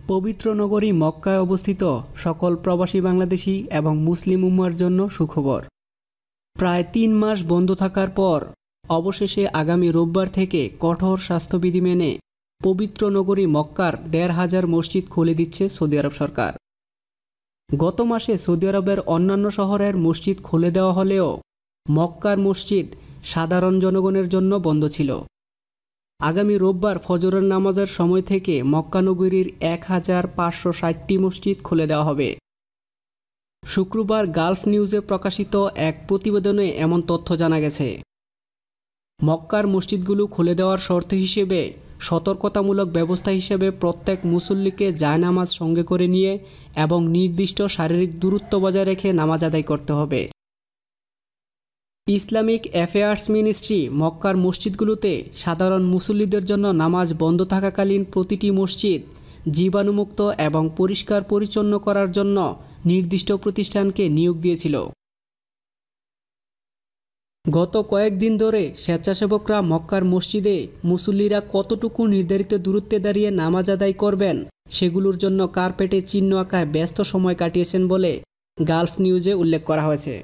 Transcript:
পবিত্র নগরী মক্কায় অবস্থিত সকল প্রবাসী বাংলাদেশি এবং মুসলিম উম্মার জন্য সুখবর। প্রায় ৩ মাস বন্ধ থাকার পর অবশেষে আগামী রোববার থেকে কঠোর স্বাস্থ্যবিধি মেনে পবিত্র নগরী মক্কার ১৫০০ মসজিদ খুলে দিচ্ছে সৌদি আরব সরকার। গত মাসে সৌদি আরবের অন্যান্য শহরের মসজিদ খুলে দেওয়া হলেও মক্কার মসজিদ সাধারণ জনগণের জন্য বন্ধ ছিল। আগামী রোববার ফজরের নামাজের সময় থেকে মক্কা নগরীর ১৫৬০টি মসজিদ খুলে দেওয়া হবে। শুক্রবার গালফ নিউজে প্রকাশিত এক প্রতিবেদনে এমন তথ্য জানা গেছে। মক্কার মসজিদগুলো খুলে দেওয়ার শর্ত হিসেবে সতর্কতামূলক ব্যবস্থা হিসেবে প্রত্যেক মুসল্লিকে জায়নামাজ সঙ্গে করে নিয়ে এবং নির্দিষ্ট শারীরিক দূরত্ব বজায় রেখে নামাজ আদায় করতে হবে। ইসলামিক অ্যাফেয়ার্স মিনিস্ট্রি মক্কার মসজিদগুলোতে সাধারণ মুসল্লিদের জন্য নামাজ বন্ধ থাকাকালীন প্রতিটি মসজিদ জীবাণুমুক্ত এবং পরিষ্কার পরিচ্ছন্ন করার জন্য নির্দিষ্ট প্রতিষ্ঠানকে নিয়োগ দিয়েছিল। গত কয়েকদিন ধরে স্বেচ্ছাসেবকরা মক্কার মসজিদে মুসল্লিরা কতটুকু নির্ধারিত দূরত্বে দাঁড়িয়ে নামাজ আদায় করবেন সেগুলোর জন্য কার্পেটে চিহ্ন আঁকায় ব্যস্ত সময় কাটিয়েছেন বলে গালফ নিউজে উল্লেখ করা হয়েছে।